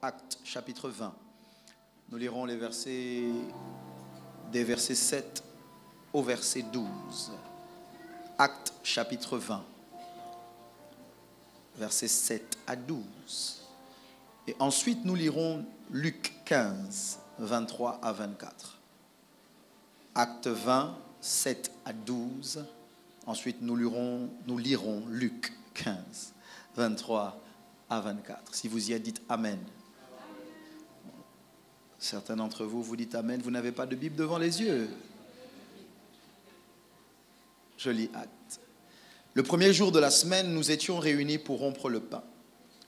Actes chapitre 20. Nous lirons les versets, des versets 7 au verset 12. Actes chapitre 20, versets 7 à 12. Et ensuite nous lirons Luc 15, 23 à 24. Actes 20, 7 à 12. Ensuite nous lirons Luc 15, 23 à 24. Si vous y êtes, dites Amen. Certains d'entre vous, vous dites Amen, vous n'avez pas de Bible devant les yeux. Je lis Actes. Le premier jour de la semaine, nous étions réunis pour rompre le pain.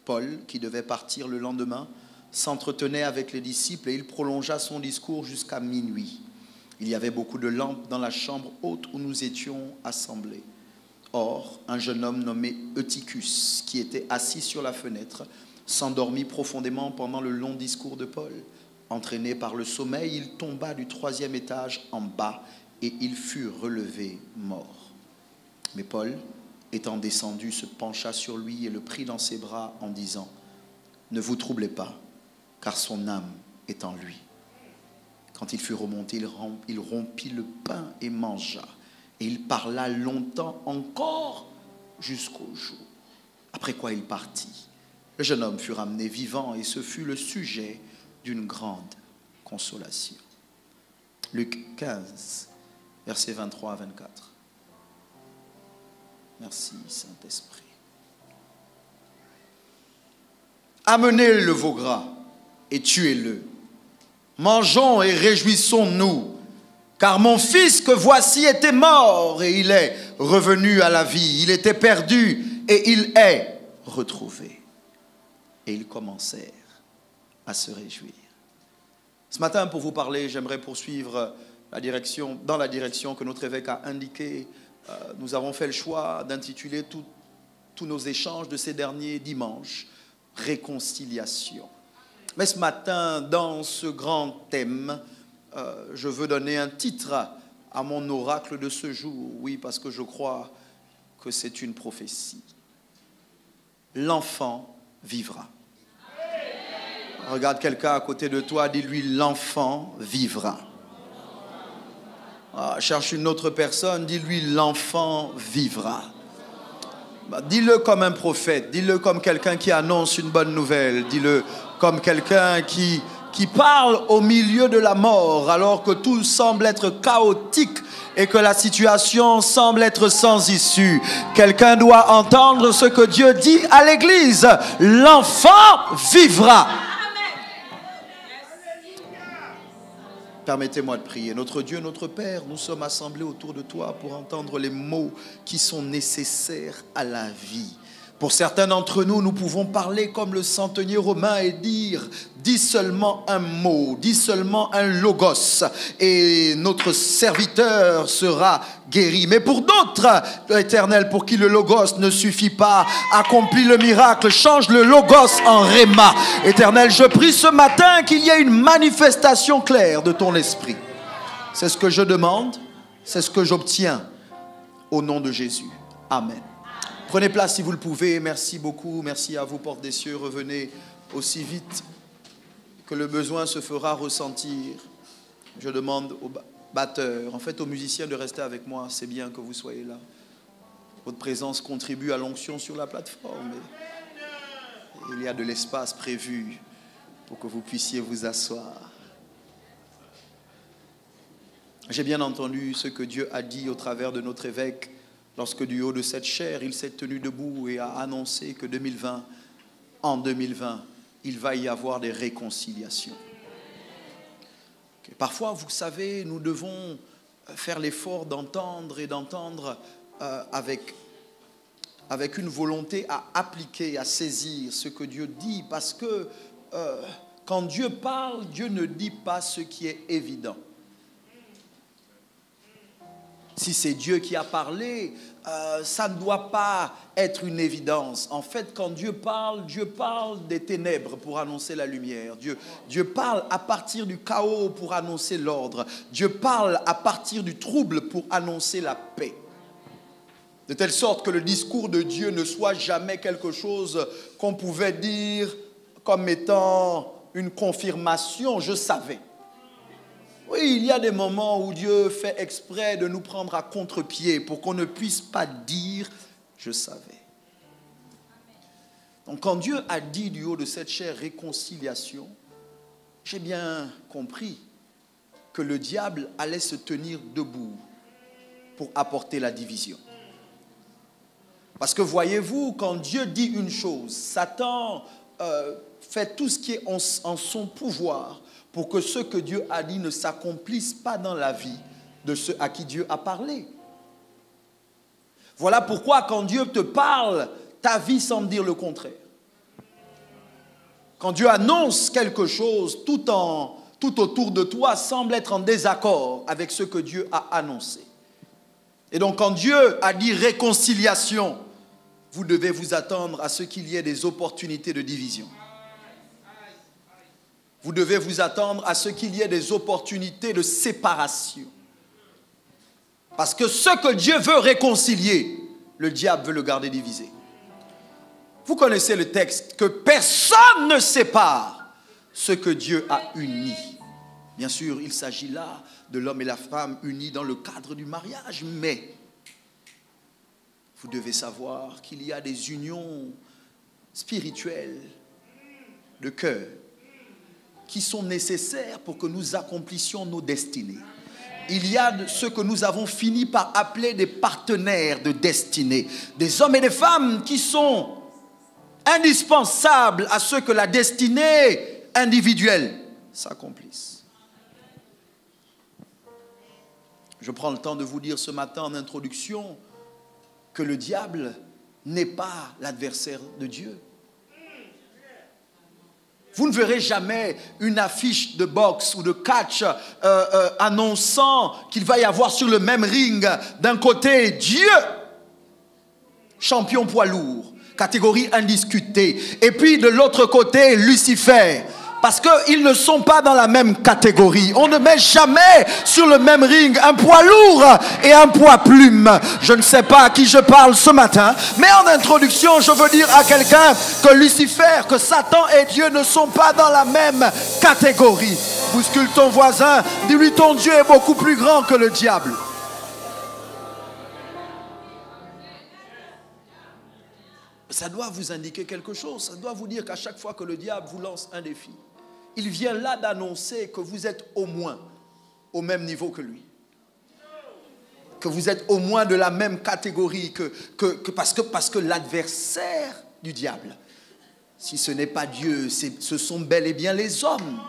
Paul, qui devait partir le lendemain, s'entretenait avec les disciples et il prolongea son discours jusqu'à minuit. Il y avait beaucoup de lampes dans la chambre haute où nous étions assemblés. Or, un jeune homme nommé Eutychus, qui était assis sur la fenêtre, s'endormit profondément pendant le long discours de Paul. Entraîné par le sommeil, il tomba du 3e étage en bas et il fut relevé mort. Mais Paul, étant descendu, se pencha sur lui et le prit dans ses bras en disant « Ne vous troublez pas, car son âme est en lui. » Quand il fut remonté, il rompit le pain et mangea. Et il parla longtemps encore jusqu'au jour. Après quoi il partit. Le jeune homme fut ramené vivant et ce fut le sujet d'une grande consolation. Luc 15, versets 23 à 24. Merci, Saint-Esprit. Amenez le veau gras et tuez-le. Mangeons et réjouissons-nous, car mon fils que voici était mort et il est revenu à la vie. Il était perdu et il est retrouvé. Et ils commencèrent à se réjouir. Ce matin, pour vous parler, j'aimerais poursuivre dans la direction que notre évêque a indiquée. Nous avons fait le choix d'intituler tous nos échanges de ces derniers dimanches « Réconciliation ». Mais ce matin, dans ce grand thème, je veux donner un titre à mon oracle de ce jour. Oui, parce que je crois que c'est une prophétie. L'enfant vivra. Regarde quelqu'un à côté de toi, dis-lui l'enfant vivra. Cherche une autre personne, dis-lui l'enfant vivra. Dis-le comme un prophète, dis-le comme quelqu'un qui annonce une bonne nouvelle, dis-le comme quelqu'un qui parle au milieu de la mort alors que tout semble être chaotique et que la situation semble être sans issue. Quelqu'un doit entendre ce que Dieu dit à l'Église. L'enfant vivra. Permettez-moi de prier. Notre Dieu, notre Père, nous sommes assemblés autour de toi pour entendre les mots qui sont nécessaires à la vie. Pour certains d'entre nous, nous pouvons parler comme le centenier romain et dire « dis seulement un mot, dis seulement un logos et notre serviteur sera guéri. » Mais pour d'autres, l'Éternel, pour qui le logos ne suffit pas, accomplis le miracle, change le logos en réma. Éternel, je prie ce matin qu'il y ait une manifestation claire de ton esprit. C'est ce que je demande, c'est ce que j'obtiens au nom de Jésus. Amen. Prenez place si vous le pouvez. Merci beaucoup. Merci à vous, porte des cieux. Revenez aussi vite que le besoin se fera ressentir. Je demande aux batteurs, en fait aux musiciens de rester avec moi. C'est bien que vous soyez là. Votre présence contribue à l'onction sur la plateforme. Et il y a de l'espace prévu pour que vous puissiez vous asseoir. J'ai bien entendu ce que Dieu a dit au travers de notre évêque. Lorsque du haut de cette chaire, il s'est tenu debout et a annoncé que en 2020, il va y avoir des réconciliations. Parfois, vous savez, nous devons faire l'effort d'entendre et d'entendre avec une volonté à appliquer, à saisir ce que Dieu dit. Parce que quand Dieu parle, Dieu ne dit pas ce qui est évident. Si c'est Dieu qui a parlé, ça ne doit pas être une évidence. En fait, quand Dieu parle des ténèbres pour annoncer la lumière. Dieu parle à partir du chaos pour annoncer l'ordre. Dieu parle à partir du trouble pour annoncer la paix. De telle sorte que le discours de Dieu ne soit jamais quelque chose qu'on pouvait dire comme étant une confirmation, je savais. Oui, il y a des moments où Dieu fait exprès de nous prendre à contre-pied pour qu'on ne puisse pas dire « je savais ». Donc quand Dieu a dit du haut de cette chair réconciliation, j'ai bien compris que le diable allait se tenir debout pour apporter la division. Parce que voyez-vous, quand Dieu dit une chose, Satan fait tout ce qui est en son pouvoir pour que ce que Dieu a dit ne s'accomplisse pas dans la vie de ceux à qui Dieu a parlé. Voilà pourquoi quand Dieu te parle, ta vie semble dire le contraire. Quand Dieu annonce quelque chose, tout autour de toi semble être en désaccord avec ce que Dieu a annoncé. Et donc quand Dieu a dit réconciliation, vous devez vous attendre à ce qu'il y ait des opportunités de division. Vous devez vous attendre à ce qu'il y ait des opportunités de séparation. Parce que ce que Dieu veut réconcilier, le diable veut le garder divisé. Vous connaissez le texte, que personne ne sépare ce que Dieu a uni. Bien sûr, il s'agit là de l'homme et la femme unis dans le cadre du mariage, mais vous devez savoir qu'il y a des unions spirituelles de cœur qui sont nécessaires pour que nous accomplissions nos destinées. Il y a ce que nous avons fini par appeler des partenaires de destinée, des hommes et des femmes qui sont indispensables à ce que la destinée individuelle s'accomplisse. Je prends le temps de vous dire ce matin en introduction que le diable n'est pas l'adversaire de Dieu. Vous ne verrez jamais une affiche de boxe ou de catch annonçant qu'il va y avoir sur le même ring d'un côté Dieu, champion poids lourd, catégorie indiscutée, et puis de l'autre côté Lucifer. Parce qu'ils ne sont pas dans la même catégorie. On ne met jamais sur le même ring un poids lourd et un poids plume. Je ne sais pas à qui je parle ce matin, mais en introduction, je veux dire à quelqu'un que Lucifer, que Satan et Dieu ne sont pas dans la même catégorie. Bouscule ton voisin, dis-lui ton Dieu est beaucoup plus grand que le diable. Ça doit vous indiquer quelque chose. Ça doit vous dire qu'à chaque fois que le diable vous lance un défi, il vient là d'annoncer que vous êtes au moins au même niveau que lui. Que vous êtes au moins de la même catégorie parce que l'adversaire du diable, si ce n'est pas Dieu, ce sont bel et bien les hommes.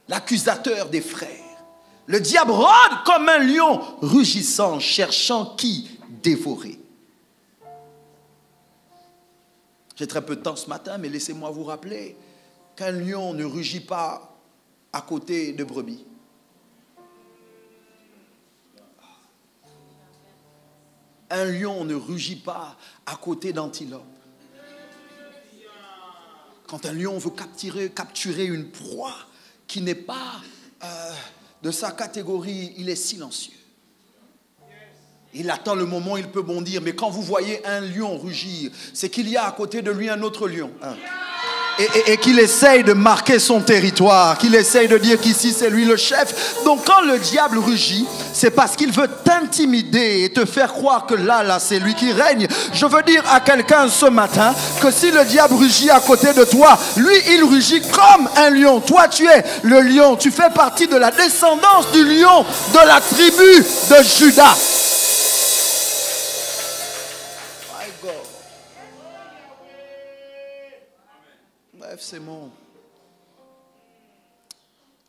L'accusateur des frères. Le diable rôde comme un lion rugissant, cherchant qui dévorer. J'ai très peu de temps ce matin, mais laissez-moi vous rappeler qu'un lion ne rugit pas à côté de brebis. Un lion ne rugit pas à côté d'antilope. Quand un lion veut capturer une proie qui n'est pas de sa catégorie, il est silencieux. Il attend le moment où il peut bondir. Mais quand vous voyez un lion rugir, c'est qu'il y a à côté de lui un autre lion. Et qu'il essaye de marquer son territoire, qu'il essaye de dire qu'ici c'est lui le chef. Donc quand le diable rugit, c'est parce qu'il veut t'intimider et te faire croire que là c'est lui qui règne. Je veux dire à quelqu'un ce matin que si le diable rugit à côté de toi, lui il rugit comme un lion. Toi tu es le lion, tu fais partie de la descendance du lion de la tribu de Juda. Bref,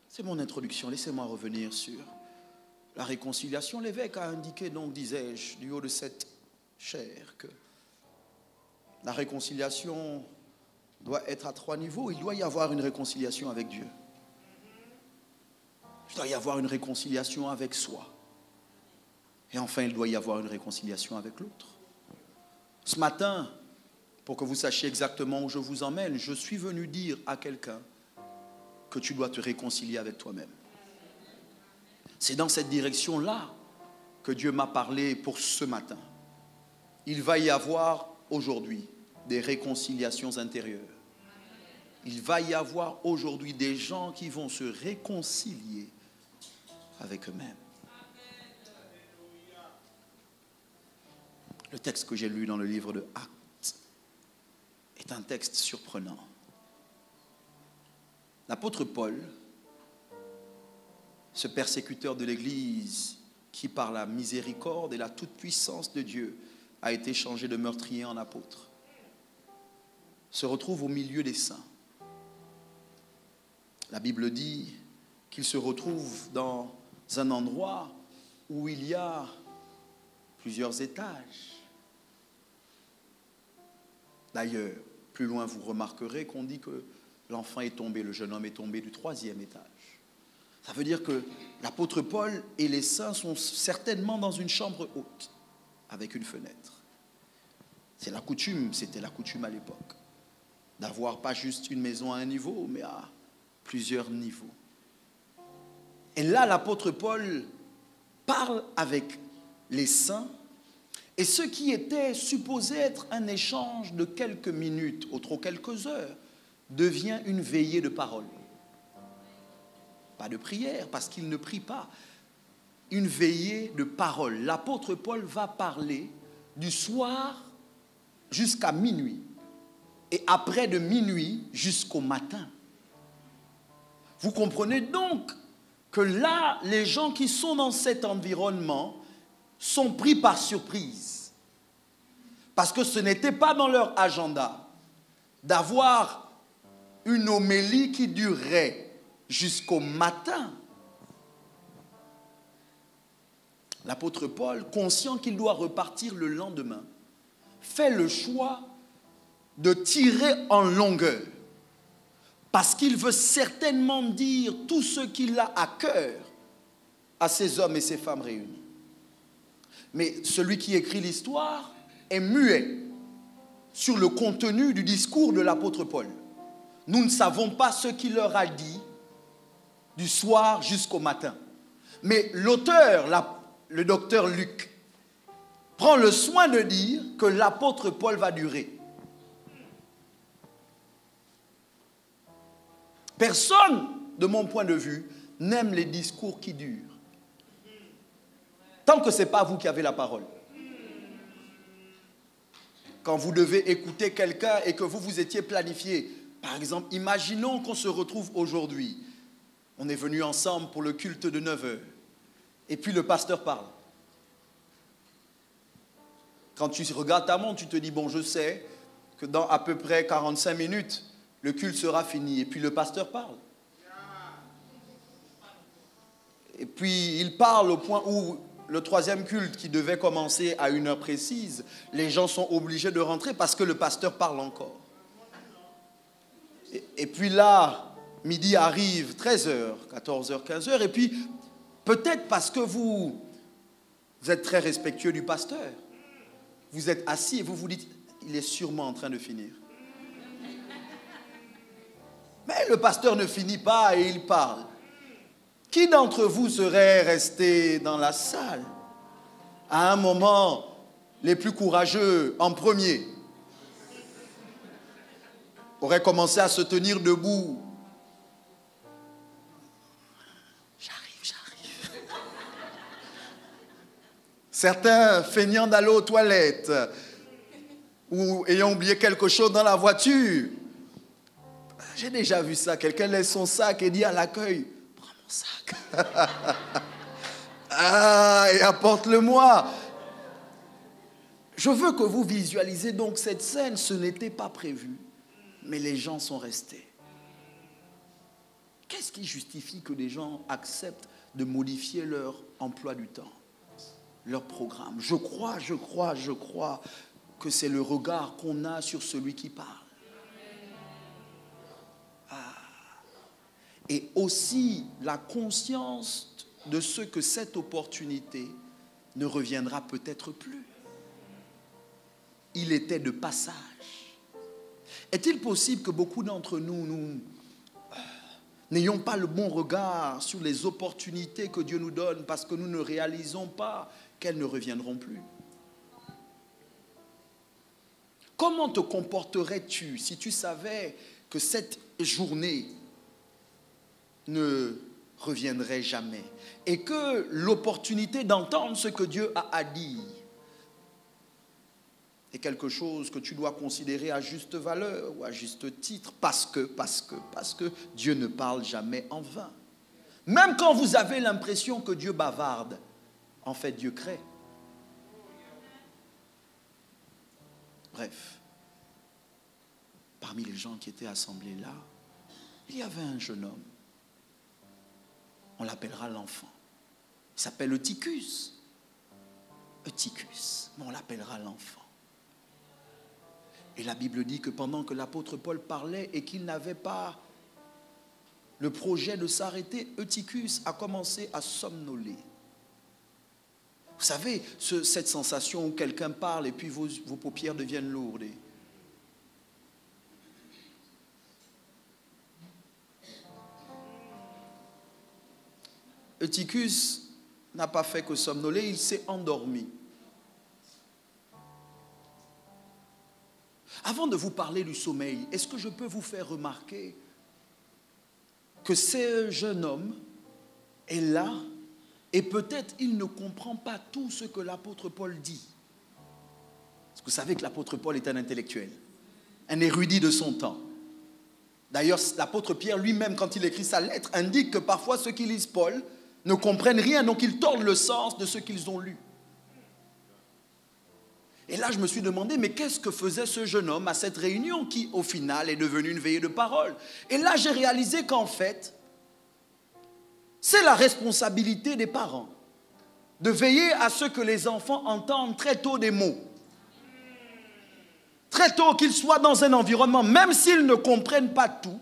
c'est mon introduction. Laissez-moi revenir sur la réconciliation. L'évêque a indiqué, donc, disais-je, du haut de cette chair, que la réconciliation doit être à 3 niveaux. Il doit y avoir une réconciliation avec Dieu. Il doit y avoir une réconciliation avec soi. Et enfin, il doit y avoir une réconciliation avec l'autre. Ce matin, pour que vous sachiez exactement où je vous emmène, je suis venu dire à quelqu'un que tu dois te réconcilier avec toi-même. C'est dans cette direction-là que Dieu m'a parlé pour ce matin. Il va y avoir aujourd'hui des réconciliations intérieures. il va y avoir aujourd'hui des gens qui vont se réconcilier avec eux-mêmes. Le texte que j'ai lu dans le livre de Actes est un texte surprenant. L'apôtre Paul, ce persécuteur de l'Église qui par la miséricorde et la toute-puissance de Dieu a été changé de meurtrier en apôtre, se retrouve au milieu des saints. La Bible dit qu'il se retrouve dans un endroit où il y a plusieurs étages. D'ailleurs, plus loin vous remarquerez qu'on dit que l'enfant est tombé, le jeune homme est tombé du 3e étage. Ça veut dire que l'apôtre Paul et les saints sont certainement dans une chambre haute, avec une fenêtre. C'est la coutume, c'était la coutume à l'époque, d'avoir pas juste une maison à un niveau, mais à plusieurs niveaux. Et là, l'apôtre Paul parle avec les saints, et ce qui était supposé être un échange de quelques minutes, ou trop quelques heures, devient une veillée de parole. Pas de prière, parce qu'il ne prie pas. Une veillée de parole. L'apôtre Paul va parler du soir jusqu'à minuit. Et après de minuit jusqu'au matin. Vous comprenez donc que là, les gens qui sont dans cet environnement sont pris par surprise. Parce que ce n'était pas dans leur agenda d'avoir une homélie qui durerait jusqu'au matin. L'apôtre Paul, conscient qu'il doit repartir le lendemain, fait le choix de tirer en longueur. Parce qu'il veut certainement dire tout ce qu'il a à cœur à ces hommes et ces femmes réunis. Mais celui qui écrit l'histoire est muet sur le contenu du discours de l'apôtre Paul. Nous ne savons pas ce qu'il leur a dit du soir jusqu'au matin. Mais l'auteur, le docteur Luc, prend le soin de dire que l'apôtre Paul va durer. Personne, de mon point de vue, n'aime les discours qui durent. Tant que ce n'est pas vous qui avez la parole. Quand vous devez écouter quelqu'un et que vous étiez planifié, par exemple, imaginons qu'on se retrouve aujourd'hui. On est venus ensemble pour le culte de 9h. Et puis le pasteur parle. Quand tu regardes ta montre, tu te dis, bon, je sais que dans à peu près 45 minutes, le culte sera fini. Et puis le pasteur parle. Et puis il parle au point où le 3e culte qui devait commencer à 1h précise, les gens sont obligés de rentrer parce que le pasteur parle encore. Et puis là, midi arrive, 13h, 14h, 15h, et puis peut-être parce que vous êtes très respectueux du pasteur, vous êtes assis et vous vous dites, il est sûrement en train de finir. Mais le pasteur ne finit pas et il parle. Qui d'entre vous serait resté dans la salle à un moment les plus courageux en premier auraient commencé à se tenir debout? J'arrive. Certains feignant d'aller aux toilettes ou ayant oublié quelque chose dans la voiture. J'ai déjà vu ça. Quelqu'un laisse son sac et dit à l'accueil, sac. Et apporte-le-moi. Je veux que vous visualisez donc cette scène. Ce n'était pas prévu, mais les gens sont restés. Qu'est-ce qui justifie que les gens acceptent de modifier leur emploi du temps, leur programme? Je crois que c'est le regard qu'on a sur celui qui parle. Et aussi la conscience de ce que cette opportunité ne reviendra peut-être plus. Il était de passage. Est-il possible que beaucoup d'entre nous n'ayons pas le bon regard sur les opportunités que Dieu nous donne parce que nous ne réalisons pas qu'elles ne reviendront plus? Comment te comporterais-tu si tu savais que cette journée ne reviendrait jamais. Et que l'opportunité d'entendre ce que Dieu a à dire est quelque chose que tu dois considérer à juste valeur ou à juste titre, parce que Dieu ne parle jamais en vain. Même quand vous avez l'impression que Dieu bavarde, en fait Dieu crée. Bref, parmi les gens qui étaient assemblés là, il y avait un jeune homme. On l'appellera l'enfant. Il s'appelle Eutychus. Eutychus, mais on l'appellera l'enfant. Et la Bible dit que pendant que l'apôtre Paul parlait et qu'il n'avait pas le projet de s'arrêter, Eutychus a commencé à somnoler. Vous savez, cette sensation où quelqu'un parle et puis vos paupières deviennent lourdes. Eutychus n'a pas fait que somnoler, il s'est endormi. Avant de vous parler du sommeil, est-ce que je peux vous faire remarquer que ce jeune homme est là et peut-être il ne comprend pas tout ce que l'apôtre Paul dit. Parce que vous savez que l'apôtre Paul est un intellectuel, un érudit de son temps. D'ailleurs, l'apôtre Pierre lui-même, quand il écrit sa lettre, indique que parfois ceux qui lisent Paul ne comprennent rien, donc ils tordent le sens de ce qu'ils ont lu. Et là, je me suis demandé, mais qu'est-ce que faisait ce jeune homme à cette réunion qui, au final, est devenue une veillée de parole? Et là, j'ai réalisé qu'en fait, c'est la responsabilité des parents de veiller à ce que les enfants entendent très tôt des mots. Très tôt, qu'ils soient dans un environnement, même s'ils ne comprennent pas tout.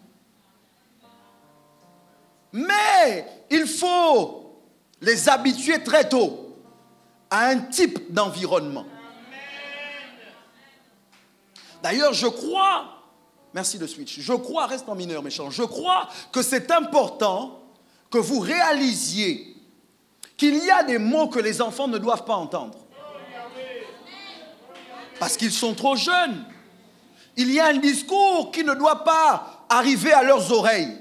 Mais il faut les habituer très tôt à un type d'environnement. D'ailleurs, je crois, merci de switch, je crois, reste en mineur méchant, je crois que c'est important que vous réalisiez qu'il y a des mots que les enfants ne doivent pas entendre. Parce qu'ils sont trop jeunes. Il y a un discours qui ne doit pas arriver à leurs oreilles.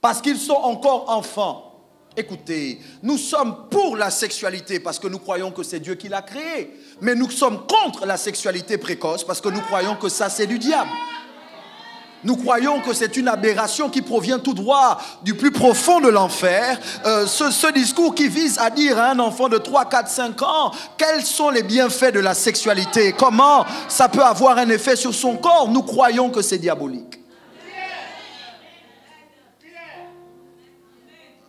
Parce qu'ils sont encore enfants. Écoutez, nous sommes pour la sexualité parce que nous croyons que c'est Dieu qui l'a créée. Mais nous sommes contre la sexualité précoce parce que nous croyons que ça c'est du diable. Nous croyons que c'est une aberration qui provient tout droit du plus profond de l'enfer. Ce discours qui vise à dire à un enfant de 3, 4, 5 ans quels sont les bienfaits de la sexualité, comment ça peut avoir un effet sur son corps, nous croyons que c'est diabolique.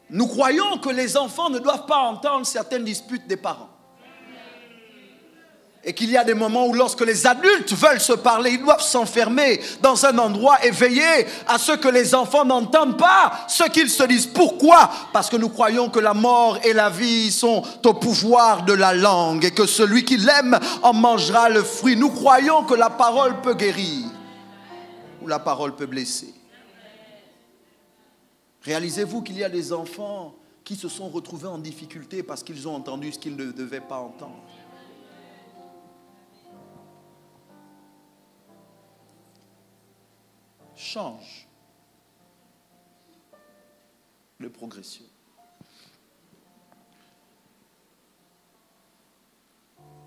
Nous croyons que les enfants ne doivent pas entendre certaines disputes des parents. Et qu'il y a des moments où lorsque les adultes veulent se parler, ils doivent s'enfermer dans un endroit et veiller à ce que les enfants n'entendent pas ce qu'ils se disent. Pourquoi? Parce que nous croyons que la mort et la vie sont au pouvoir de la langue et que celui qui l'aime en mangera le fruit. Nous croyons que la parole peut guérir ou la parole peut blesser. Réalisez-vous qu'il y a des enfants qui se sont retrouvés en difficulté parce qu'ils ont entendu ce qu'ils ne devaient pas entendre. Change de progression.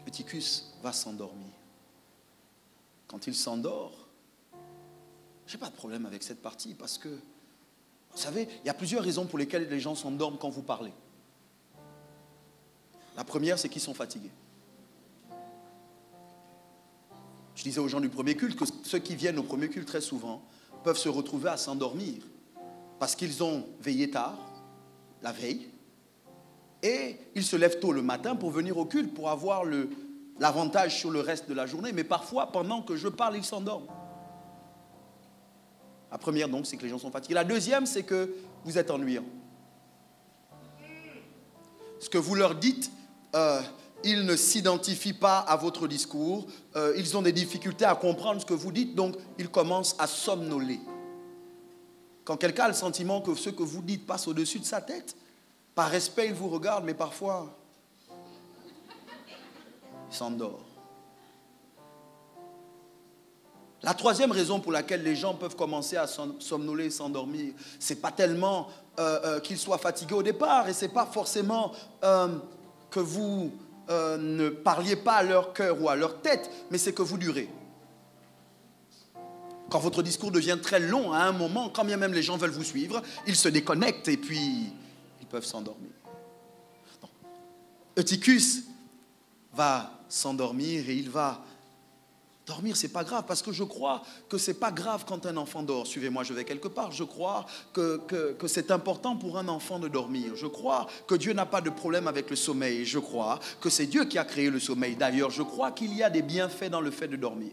Eutychus va s'endormir. Quand il s'endort, je n'ai pas de problème avec cette partie parce que, vous savez, il y a plusieurs raisons pour lesquelles les gens s'endorment quand vous parlez. La première, c'est qu'ils sont fatigués. Je disais aux gens du premier culte que ceux qui viennent au premier culte très souvent peuvent se retrouver à s'endormir parce qu'ils ont veillé tard, la veille, et ils se lèvent tôt le matin pour venir au culte, pour avoir l'avantage sur le reste de la journée. Mais parfois, pendant que je parle, ils s'endorment. La première, donc, c'est que les gens sont fatigués. La deuxième, c'est que vous êtes ennuyant. Ce que vous leur dites, ils ne s'identifient pas à votre discours, ils ont des difficultés à comprendre ce que vous dites, donc ils commencent à somnoler. Quand quelqu'un a le sentiment que ce que vous dites passe au-dessus de sa tête, par respect, il vous regarde, mais parfois, il s'endort. La troisième raison pour laquelle les gens peuvent commencer à somnoler et s'endormir, ce n'est pas tellement qu'ils soient fatigués au départ, et ce n'est pas forcément que vous ne parliez pas à leur cœur ou à leur tête, mais c'est que vous durez. Quand votre discours devient très long, à un moment, quand bien même les gens veulent vous suivre, ils se déconnectent et puis ils peuvent s'endormir. Eutychus va s'endormir et il va dormir. C'est pas grave, parce que je crois que c'est pas grave quand un enfant dort. Suivez-moi, je vais quelque part. Je crois que c'est important pour un enfant de dormir. Je crois que Dieu n'a pas de problème avec le sommeil. Je crois que c'est Dieu qui a créé le sommeil. D'ailleurs, je crois qu'il y a des bienfaits dans le fait de dormir.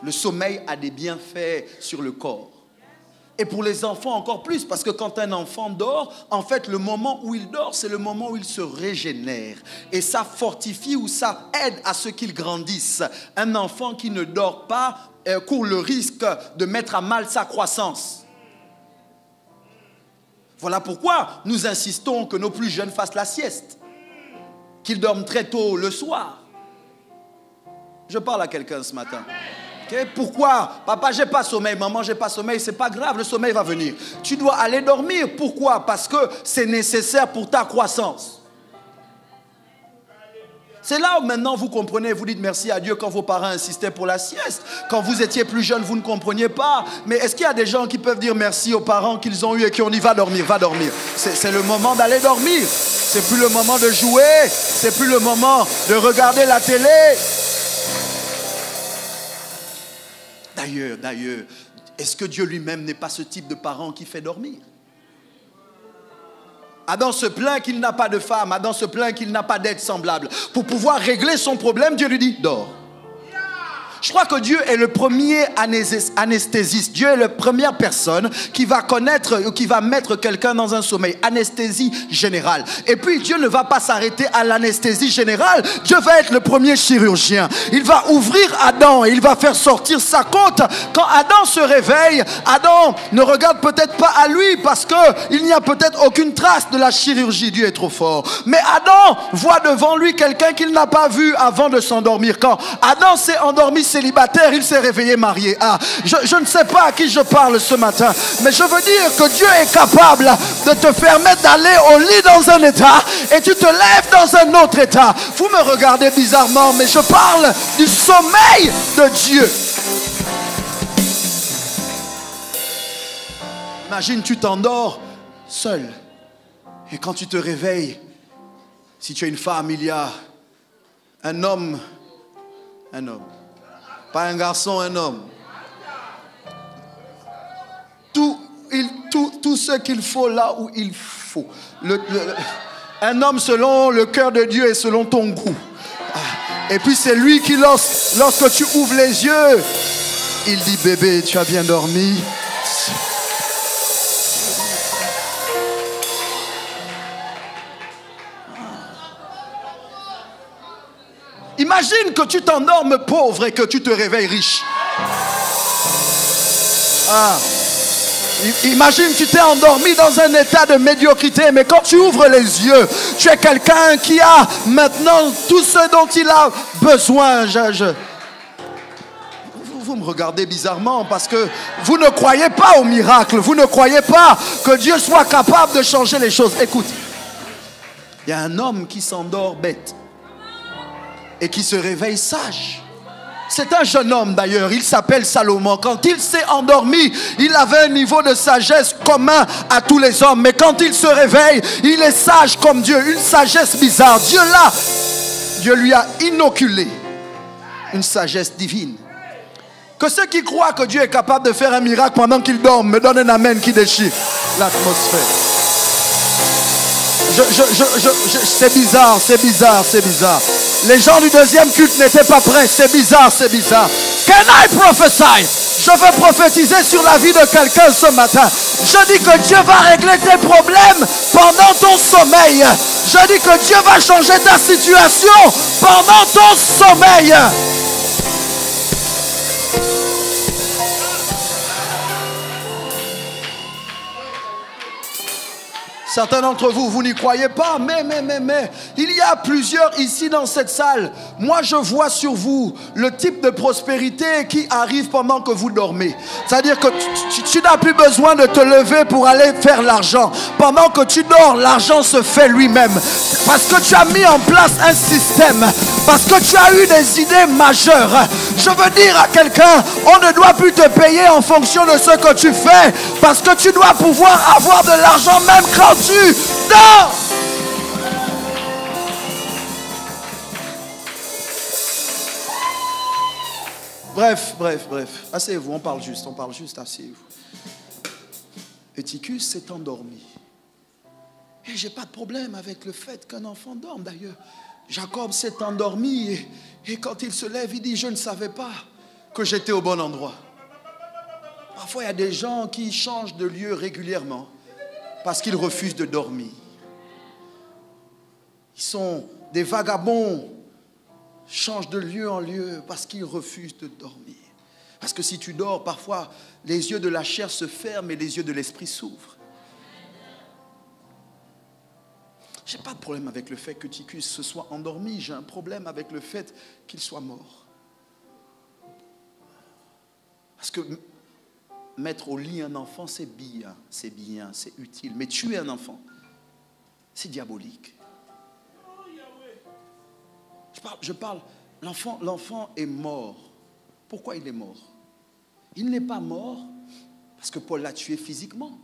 Le sommeil a des bienfaits sur le corps. Et pour les enfants encore plus, parce que quand un enfant dort, en fait, le moment où il dort, c'est le moment où il se régénère. Et ça fortifie ou ça aide à ce qu'il grandisse. Un enfant qui ne dort pas court le risque de mettre à mal sa croissance. Voilà pourquoi nous insistons que nos plus jeunes fassent la sieste, qu'ils dorment très tôt le soir. Je parle à quelqu'un ce matin. Okay? Pourquoi? Papa, j'ai pas sommeil. Maman, j'ai pas sommeil. C'est pas grave, le sommeil va venir. Tu dois aller dormir. Pourquoi? Parce que c'est nécessaire pour ta croissance. C'est là où maintenant vous comprenez, vous dites merci à Dieu quand vos parents insistaient pour la sieste. Quand vous étiez plus jeune, vous ne compreniez pas. Mais est-ce qu'il y a des gens qui peuvent dire merci aux parents qu'ils ont eu et qui ont dit va dormir, va dormir. C'est le moment d'aller dormir. C'est plus le moment de jouer. C'est plus le moment de regarder la télé. D'ailleurs, est-ce que Dieu lui-même n'est pas ce type de parent qui fait dormir? Adam se plaint qu'il n'a pas de femme. Adam se plaint qu'il n'a pas d'aide semblable. Pour pouvoir régler son problème, Dieu lui dit, dors. Je crois que Dieu est le premier anesthésiste. Dieu est la première personne qui va connaître ou qui va mettre quelqu'un dans un sommeil. Anesthésie générale. Et puis Dieu ne va pas s'arrêter à l'anesthésie générale. Dieu va être le premier chirurgien. Il va ouvrir Adam et il va faire sortir sa côte. Quand Adam se réveille, Adam ne regarde peut-être pas à lui parce qu'il n'y a peut-être aucune trace de la chirurgie. Dieu est trop fort. Mais Adam voit devant lui quelqu'un qu'il n'a pas vu avant de s'endormir. Quand Adam s'est endormi célibataire, il s'est réveillé marié. Ah, je ne sais pas à qui je parle ce matin, mais je veux dire que Dieu est capable de te permettre d'aller au lit dans un état et tu te lèves dans un autre état. Vous me regardez bizarrement, mais je parle du sommeil de Dieu. Imagine, tu t'endors seul et quand tu te réveilles, si tu es une femme, il y a un homme. Pas un garçon, un homme. Tout ce qu'il faut là où il faut. Un homme selon le cœur de Dieu et selon ton goût. Et puis c'est lui qui, lorsque tu ouvres les yeux, il dit, bébé, tu as bien dormi. Imagine que tu t'endormes pauvre et que tu te réveilles riche. Imagine tu t'es endormi dans un état de médiocrité, mais quand tu ouvres les yeux, tu es quelqu'un qui a maintenant tout ce dont il a besoin. Vous me regardez bizarrement parce que vous ne croyez pas au miracle. Vous ne croyez pas que Dieu soit capable de changer les choses. Écoute, il y a un homme qui s'endort bête et qui se réveille sage. C'est un jeune homme d'ailleurs, il s'appelle Salomon. Quand il s'est endormi, il avait un niveau de sagesse commun à tous les hommes. Mais quand il se réveille, il est sage comme Dieu, une sagesse bizarre. Dieu lui a inoculé une sagesse divine. Que ceux qui croient que Dieu est capable de faire un miracle pendant qu'ils dorment me donnent un amen qui déchire l'atmosphère. C'est bizarre, c'est bizarre, c'est bizarre. Les gens du deuxième culte n'étaient pas prêts. C'est bizarre, c'est bizarre. Can I prophesy? Je veux prophétiser sur la vie de quelqu'un ce matin. Je dis que Dieu va régler tes problèmes pendant ton sommeil. Je dis que Dieu va changer ta situation pendant ton sommeil. Certains d'entre vous, vous n'y croyez pas, mais il y a plusieurs ici dans cette salle. Moi, je vois sur vous le type de prospérité qui arrive pendant que vous dormez. C'est-à-dire que tu n'as plus besoin de te lever pour aller faire l'argent. Pendant que tu dors, l'argent se fait lui-même. Parce que tu as mis en place un système. Parce que tu as eu des idées majeures. Je veux dire à quelqu'un, on ne doit plus te payer en fonction de ce que tu fais. Parce que tu dois pouvoir avoir de l'argent même quand tu dors. Bref. Asseyez-vous, on parle juste, asseyez-vous. Eutychus s'est endormi. Et j'ai pas de problème avec le fait qu'un enfant dorme. D'ailleurs, Jacob s'est endormi et quand il se lève, il dit, je ne savais pas que j'étais au bon endroit. Parfois, il y a des gens qui changent de lieu régulièrement parce qu'ils refusent de dormir. Ils sont des vagabonds, changent de lieu en lieu parce qu'ils refusent de dormir. Parce que si tu dors, parfois, les yeux de la chair se ferment et les yeux de l'esprit s'ouvrent. Je n'ai pas de problème avec le fait que Eutychus se soit endormi. J'ai un problème avec le fait qu'il soit mort. Parce que mettre au lit un enfant, c'est bien, c'est utile. Mais tuer un enfant, c'est diabolique. Je parle, l'enfant est mort. Pourquoi il est mort? Il n'est pas mort parce que Paul l'a tué physiquement.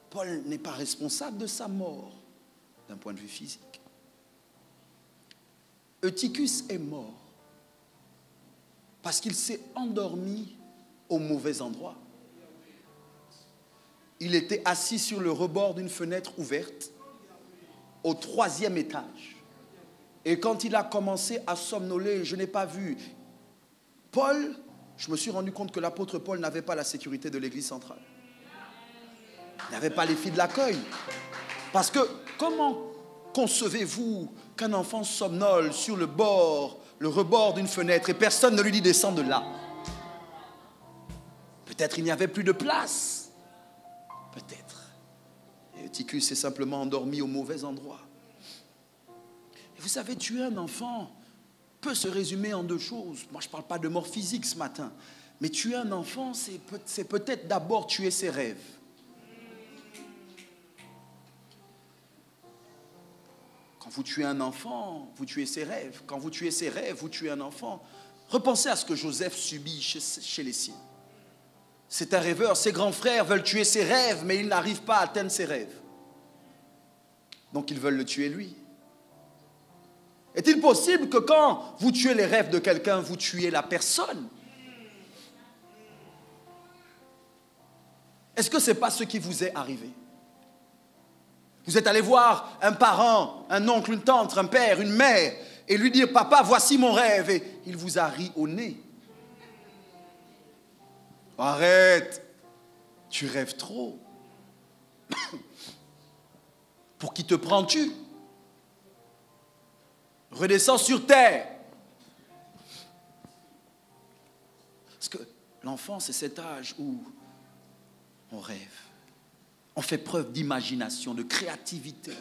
Paul n'est pas responsable de sa mort d'un point de vue physique. Eutychus est mort parce qu'il s'est endormi au mauvais endroit. Il était assis sur le rebord d'une fenêtre ouverte au 3e étage. Et quand il a commencé à somnoler, je n'ai pas vu. Paul, je me suis rendu compte que l'apôtre Paul n'avait pas la sécurité de l'église centrale. Il n'avait pas les filles de l'accueil. Parce que comment concevez-vous qu'un enfant somnole sur le rebord d'une fenêtre et personne ne lui dit descends de là? Peut-être il n'y avait plus de place. Peut-être. Et Eutychus s'est simplement endormi au mauvais endroit. Et vous savez, tuer un enfant peut se résumer en 2 choses. Moi, je ne parle pas de mort physique ce matin. Mais tuer un enfant, c'est peut-être d'abord tuer ses rêves. Quand vous tuez un enfant, vous tuez ses rêves. Quand vous tuez ses rêves, vous tuez un enfant. Repensez à ce que Joseph subit chez les siens. C'est un rêveur. Ses grands frères veulent tuer ses rêves, mais ils n'arrivent pas à atteindre ses rêves. Donc ils veulent le tuer lui. Est-il possible que quand vous tuez les rêves de quelqu'un, vous tuez la personne? Est-ce que ce n'est pas ce qui vous est arrivé? Vous êtes allé voir un parent, un oncle, une tante, un père, une mère, et lui dire, papa, voici mon rêve, et il vous a ri au nez. Arrête, tu rêves trop. Pour qui te prends-tu? Redescends sur terre. Parce que l'enfance, c'est cet âge où on rêve. On fait preuve d'imagination, de créativité.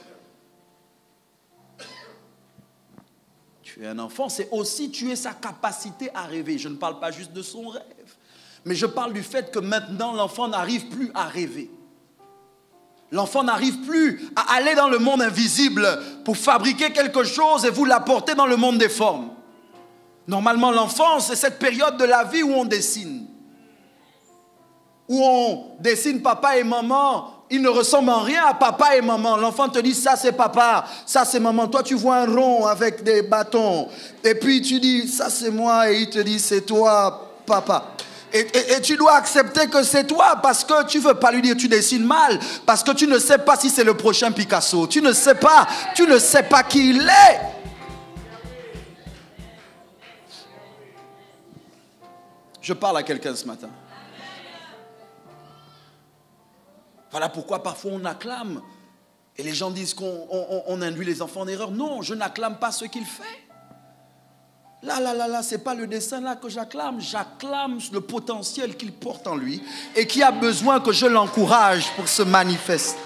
Tuer un enfant, c'est aussi tuer sa capacité à rêver. Je ne parle pas juste de son rêve, mais je parle du fait que maintenant, l'enfant n'arrive plus à rêver. L'enfant n'arrive plus à aller dans le monde invisible pour fabriquer quelque chose et vous l'apporter dans le monde des formes. Normalement, l'enfance, c'est cette période de la vie où on dessine. Où on dessine papa et maman. Ils ne ressemblent en rien à papa et maman. L'enfant te dit, ça c'est papa, ça c'est maman. Toi, tu vois un rond avec des bâtons. Et puis tu dis, ça c'est moi. Et il te dit, c'est toi, papa. Et tu dois accepter que c'est toi parce que tu ne veux pas lui dire tu dessines mal, parce que tu ne sais pas si c'est le prochain Picasso. Tu ne sais pas qui il est. Je parle à quelqu'un ce matin. Voilà pourquoi parfois on acclame et les gens disent qu'on induit les enfants en erreur. Non, je n'acclame pas ce qu'il fait. Là, c'est pas le dessin là que j'acclame. J'acclame le potentiel qu'il porte en lui et qui a besoin que je l'encourage pour se manifester.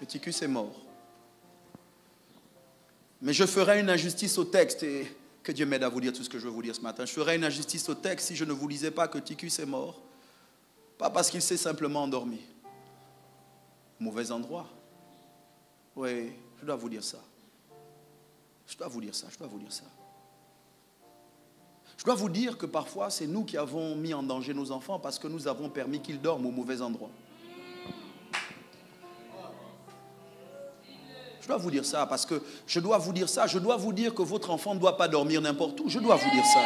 Eutychus est mort. Mais je ferais une injustice au texte, et que Dieu m'aide à vous dire tout ce que je veux vous dire ce matin. Je ferais une injustice au texte si je ne vous lisais pas que Tychus est mort. Pas parce qu'il s'est simplement endormi. Mauvais endroit. Oui, je dois vous dire ça. Je dois vous dire ça. Je dois vous dire que parfois, c'est nous qui avons mis en danger nos enfants parce que nous avons permis qu'ils dorment au mauvais endroit. Je dois vous dire ça parce que je dois vous dire ça. Je dois vous dire que votre enfant ne doit pas dormir n'importe où. Je dois vous dire ça.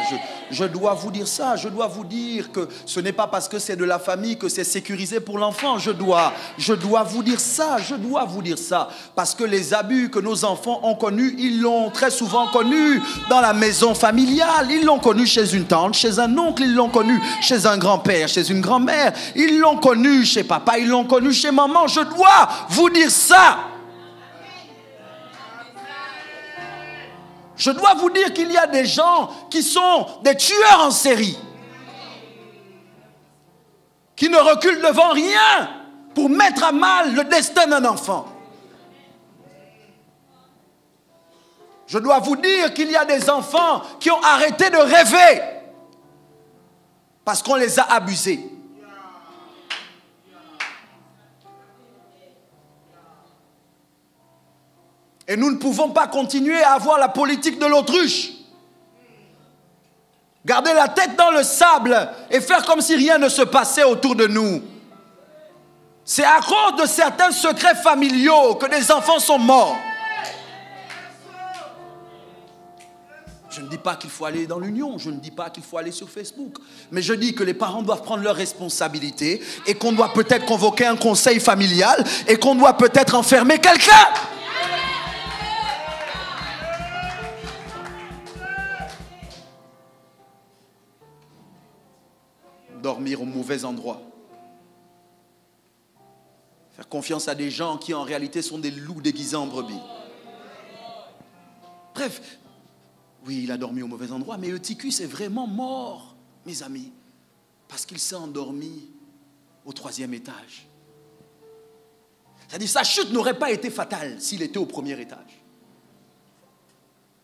Je dois vous dire ça. Je dois vous dire que ce n'est pas parce que c'est de la famille que c'est sécurisé pour l'enfant. Je dois vous dire ça. Je dois vous dire ça. Parce que les abus que nos enfants ont connus, ils l'ont très souvent connu dans la maison familiale. Ils l'ont connu chez une tante, chez un oncle. Ils l'ont connu chez un grand-père, chez une grand-mère. Ils l'ont connu chez papa. Ils l'ont connu chez maman. Je dois vous dire ça. Je dois vous dire qu'il y a des gens qui sont des tueurs en série, qui ne reculent devant rien pour mettre à mal le destin d'un enfant. Je dois vous dire qu'il y a des enfants qui ont arrêté de rêver parce qu'on les a abusés. Et nous ne pouvons pas continuer à avoir la politique de l'autruche. Garder la tête dans le sable et faire comme si rien ne se passait autour de nous. C'est à cause de certains secrets familiaux que des enfants sont morts. Je ne dis pas qu'il faut aller dans l'union, je ne dis pas qu'il faut aller sur Facebook, mais je dis que les parents doivent prendre leurs responsabilités et qu'on doit peut-être convoquer un conseil familial et qu'on doit peut-être enfermer quelqu'un. Dormir au mauvais endroit. Faire confiance à des gens qui en réalité sont des loups déguisés en brebis. Bref, oui, il a dormi au mauvais endroit, mais Eutychus est vraiment mort, mes amis, parce qu'il s'est endormi au 3e étage. C'est-à-dire, sa chute n'aurait pas été fatale s'il était au 1er étage.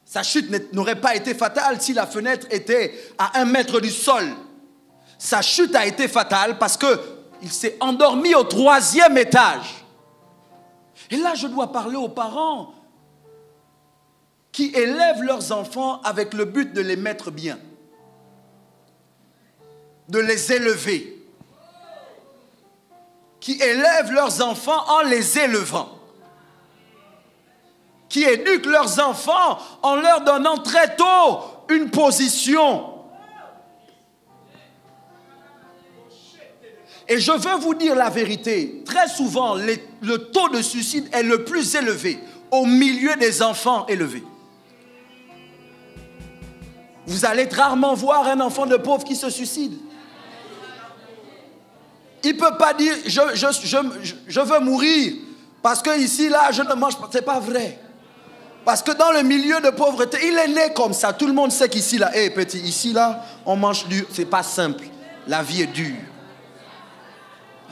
Sa chute n'aurait pas été fatale si la fenêtre était à 1 mètre du sol. Sa chute a été fatale parce qu'il s'est endormi au 3e étage. Et là, je dois parler aux parents qui élèvent leurs enfants avec le but de les mettre bien, de les élever, qui élèvent leurs enfants en les élevant, qui éduquent leurs enfants en leur donnant très tôt une position. Et je veux vous dire la vérité, très souvent, le taux de suicide est le plus élevé au milieu des enfants élevés. Vous allez rarement voir un enfant de pauvre qui se suicide. Il ne peut pas dire, je veux mourir, parce que ici, là, je ne mange pas. Ce n'est pas vrai. Parce que dans le milieu de pauvreté, il est né comme ça. Tout le monde sait qu'ici, là, hey, petit, ici, là, on mange dur. Ce n'est pas simple. La vie est dure.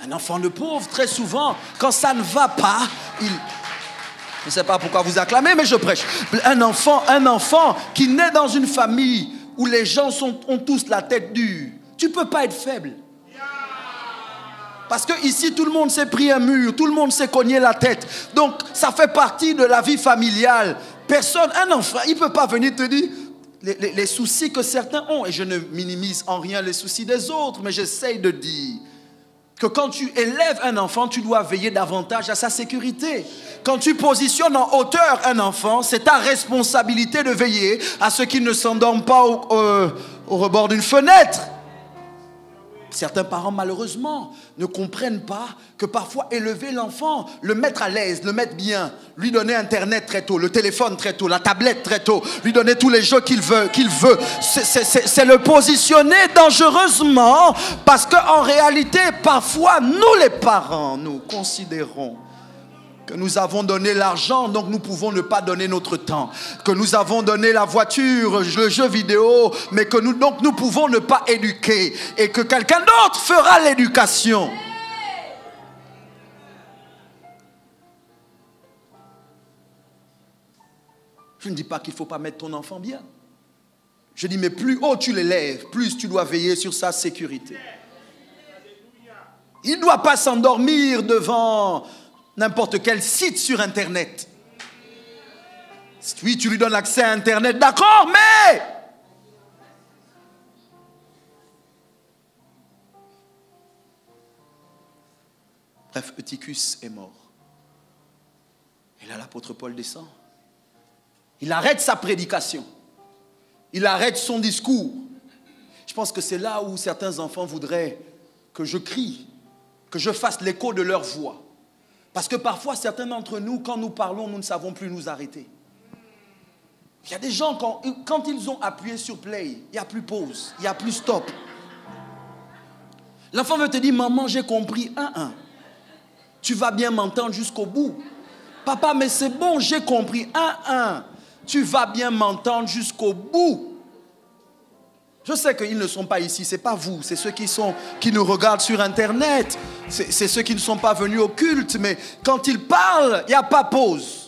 Un enfant de pauvre, très souvent, quand ça ne va pas, je ne sais pas pourquoi vous acclamez, mais je prêche. Un enfant qui naît dans une famille où les gens ont tous la tête dure, tu ne peux pas être faible. Parce que ici, tout le monde s'est pris un mur, tout le monde s'est cogné la tête. Donc, ça fait partie de la vie familiale. Un enfant, il ne peut pas venir te dire les soucis que certains ont. Et je ne minimise en rien les soucis des autres, mais j'essaye de dire que quand tu élèves un enfant, tu dois veiller davantage à sa sécurité. Quand tu positionnes en hauteur un enfant, c'est ta responsabilité de veiller à ce qu'il ne s'endorme pas au rebord d'une fenêtre. Certains parents, malheureusement, ne comprennent pas que parfois élever l'enfant, le mettre à l'aise, le mettre bien, lui donner Internet très tôt, le téléphone très tôt, la tablette très tôt, lui donner tous les jeux qu'il veut, c'est le positionner dangereusement parce qu'en réalité, parfois, nous les parents, nous considérons que nous avons donné l'argent, donc nous pouvons ne pas donner notre temps. Que nous avons donné la voiture, le jeu vidéo, mais que nous pouvons ne pas éduquer. Et que quelqu'un d'autre fera l'éducation. Je ne dis pas qu'il ne faut pas mettre ton enfant bien. Je dis, mais plus haut tu l'élèves, plus tu dois veiller sur sa sécurité. Il ne doit pas s'endormir devant n'importe quel site sur Internet. Oui, tu lui donnes accès à Internet, d'accord, mais... Bref, Eutychus est mort. Et là, l'apôtre Paul descend. Il arrête sa prédication. Il arrête son discours. Je pense que c'est là où certains enfants voudraient que je crie, que je fasse l'écho de leur voix. Parce que parfois, certains d'entre nous, quand nous parlons, nous ne savons plus nous arrêter. Il y a des gens, quand ils ont appuyé sur play, il n'y a plus pause, il n'y a plus stop. L'enfant veut te dire, maman, j'ai compris, tu vas bien m'entendre jusqu'au bout. Papa, mais c'est bon, j'ai compris, tu vas bien m'entendre jusqu'au bout. Je sais qu'ils ne sont pas ici, ce n'est pas vous, c'est ceux qui nous regardent sur Internet, c'est ceux qui ne sont pas venus au culte, mais quand ils parlent, il n'y a pas pause.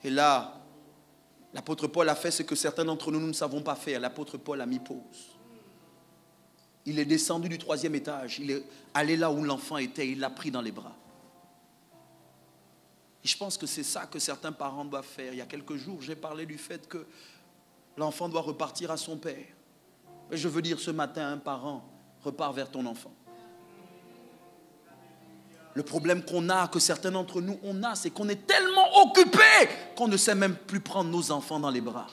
Et là, l'apôtre Paul a fait ce que certains d'entre nous ne savons pas faire. L'apôtre Paul a mis pause. Il est descendu du 3e étage, il est allé là où l'enfant était, il l'a pris dans les bras. Et je pense que c'est ça que certains parents doivent faire. Il y a quelques jours, j'ai parlé du fait que l'enfant doit repartir à son père. Et je veux dire ce matin, un parent, repart vers ton enfant. Le problème qu'on a, que certains d'entre nous, on a, c'est qu'on est tellement occupés qu'on ne sait même plus prendre nos enfants dans les bras.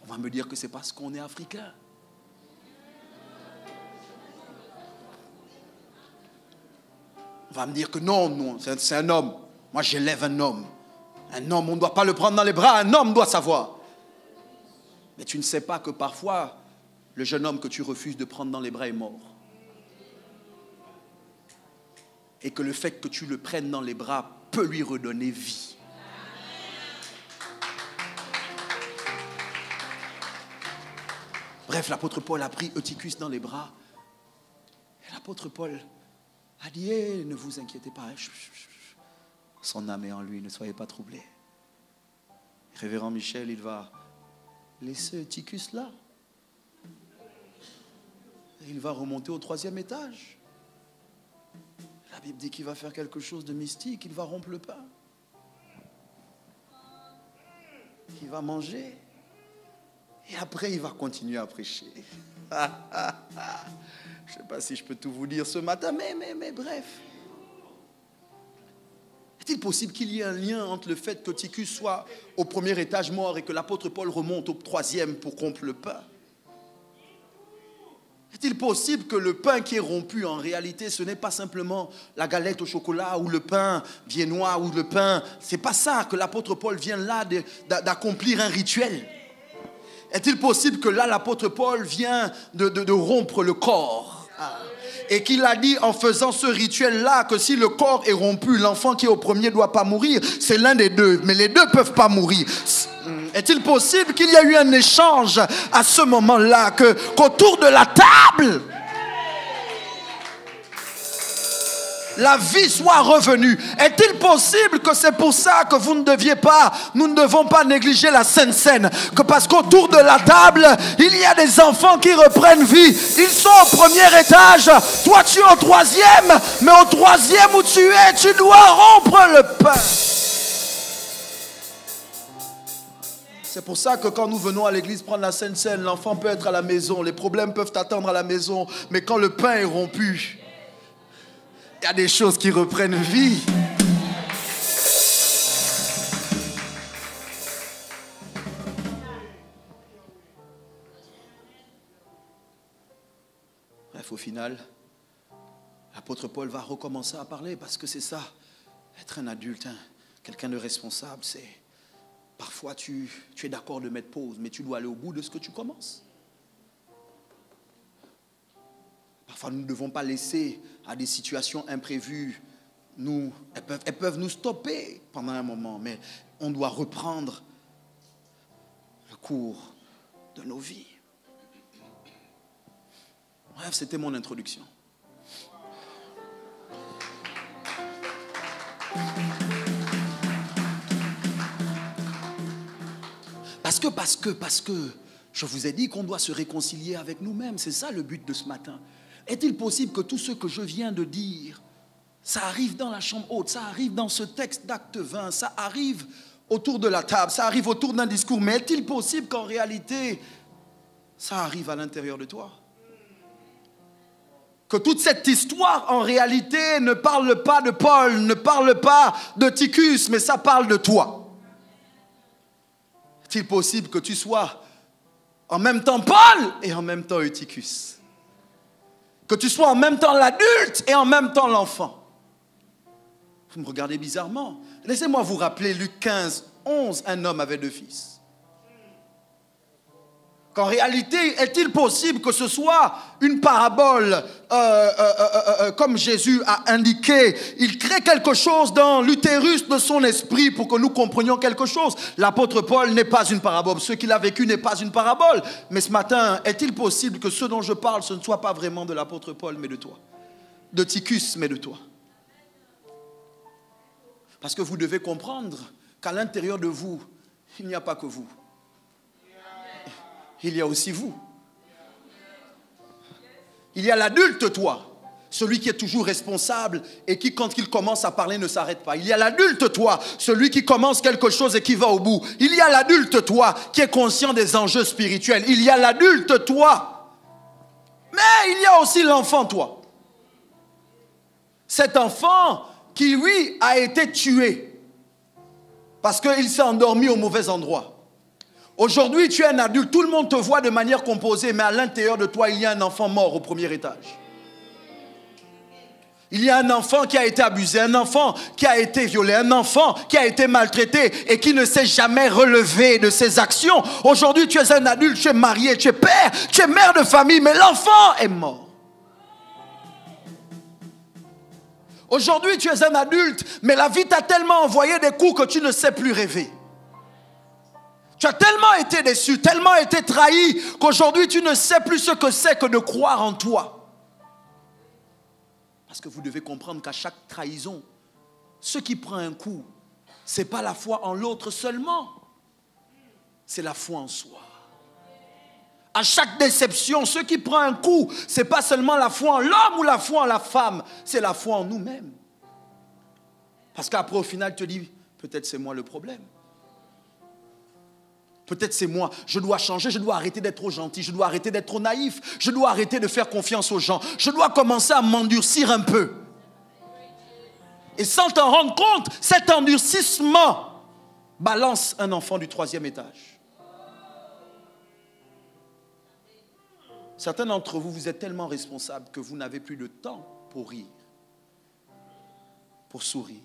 On va me dire que c'est parce qu'on est africain. On va me dire que non, c'est un homme. Moi, j'élève un homme. Un homme, on ne doit pas le prendre dans les bras. Un homme doit savoir. Mais tu ne sais pas que parfois, le jeune homme que tu refuses de prendre dans les bras est mort. Et que le fait que tu le prennes dans les bras peut lui redonner vie. Bref, l'apôtre Paul a pris Eutychus dans les bras. Et l'apôtre Paul a dit, ne vous inquiétez pas. Son âme est en lui, ne soyez pas troublés. Révérend Michel, il va laisser Eutychus là. Et il va remonter au 3e étage. La Bible dit qu'il va faire quelque chose de mystique, il va rompre le pain. Il va manger. Et après, il va continuer à prêcher. Je ne sais pas si je peux tout vous dire ce matin, mais bref. Est-il possible qu'il y ait un lien entre le fait que Eutychus soit au 1er étage mort et que l'apôtre Paul remonte au 3e pour rompre le pain? Est-il possible que le pain qui est rompu, en réalité, ce n'est pas simplement la galette au chocolat ou le pain viennois ou le pain... C'est pas ça que l'apôtre Paul vient là d'accomplir un rituel. Est-il possible que là, l'apôtre Paul vient de rompre le corps et qu'il a dit en faisant ce rituel-là que si le corps est rompu, l'enfant qui est au premier ne doit pas mourir. C'est l'un des deux, mais les deux ne peuvent pas mourir. Est-il possible qu'il y a eu un échange à ce moment-là, qu'autour de la table, la vie soit revenue? Est-il possible que c'est pour ça que nous ne devons pas négliger la Sainte Seine? Que parce qu'autour de la table, il y a des enfants qui reprennent vie. Ils sont au 1er étage, toi tu es au 3e, mais au 3e où tu es, tu dois rompre le pain. C'est pour ça que quand nous venons à l'église prendre la Sainte Seine, l'enfant peut être à la maison, les problèmes peuvent attendre à la maison, mais quand le pain est rompu, il y a des choses qui reprennent vie. Bref, au final, l'apôtre Paul va recommencer à parler parce que c'est ça, être un adulte, quelqu'un de responsable, c'est parfois tu es d'accord de mettre pause, mais tu dois aller au bout de ce que tu commences. Parfois, nous ne devons pas laisser à des situations imprévues. Elles peuvent nous stopper pendant un moment, mais on doit reprendre le cours de nos vies. Bref, c'était mon introduction. Parce que je vous ai dit qu'on doit se réconcilier avec nous-mêmes. C'est ça le but de ce matin. Est-il possible que tout ce que je viens de dire, ça arrive dans la chambre haute, ça arrive dans ce texte d'Acte 20, ça arrive autour de la table, ça arrive autour d'un discours, mais est-il possible qu'en réalité, ça arrive à l'intérieur de toi? Que toute cette histoire, en réalité, ne parle pas de Paul, ne parle pas de Tychus, mais ça parle de toi. Est-il possible que tu sois en même temps Paul et en même temps Eutychus? Que tu sois en même temps l'adulte et en même temps l'enfant? Vous me regardez bizarrement. Laissez-moi vous rappeler Luc 15, 11, un homme avait 2 fils. Qu'en réalité, est-il possible que ce soit une parabole comme Jésus a indiqué? Il crée quelque chose dans l'utérus de son esprit pour que nous comprenions quelque chose. L'apôtre Paul n'est pas une parabole. Ce qu'il a vécu n'est pas une parabole. Mais ce matin, est-il possible que ce dont je parle, ce ne soit pas vraiment de l'apôtre Paul, mais de toi? De Tychus, mais de toi? Parce que vous devez comprendre qu'à l'intérieur de vous, il n'y a pas que vous. Il y a aussi vous. Il y a l'adulte, toi, celui qui est toujours responsable et qui, quand il commence à parler, ne s'arrête pas. Il y a l'adulte, toi, celui qui commence quelque chose et qui va au bout. Il y a l'adulte, toi, qui est conscient des enjeux spirituels. Il y a l'adulte, toi. Mais il y a aussi l'enfant, toi. Cet enfant qui, lui, a été tué parce qu'il s'est endormi au mauvais endroit. Aujourd'hui, tu es un adulte, tout le monde te voit de manière composée, mais à l'intérieur de toi, il y a un enfant mort au premier étage. Il y a un enfant qui a été abusé, un enfant qui a été violé, un enfant qui a été maltraité et qui ne s'est jamais relevé de ses actions. Aujourd'hui, tu es un adulte, tu es marié, tu es père, tu es mère de famille, mais l'enfant est mort. Aujourd'hui, tu es un adulte, mais la vie t'a tellement envoyé des coups que tu ne sais plus rêver. Tu as tellement été déçu, tellement été trahi, qu'aujourd'hui tu ne sais plus ce que c'est que de croire en toi. Parce que vous devez comprendre qu'à chaque trahison, ce qui prend un coup, ce n'est pas la foi en l'autre seulement, c'est la foi en soi. À chaque déception, ce qui prend un coup, ce n'est pas seulement la foi en l'homme ou la foi en la femme, c'est la foi en nous-mêmes. Parce qu'après au final tu te dis, peut-être c'est moi le problème. Peut-être c'est moi, je dois changer, je dois arrêter d'être trop gentil, je dois arrêter d'être trop naïf, je dois arrêter de faire confiance aux gens, je dois commencer à m'endurcir un peu. Et sans t'en rendre compte, cet endurcissement balance un enfant du 3e étage. Certains d'entre vous, vous êtes tellement responsables que vous n'avez plus de temps pour rire, pour sourire,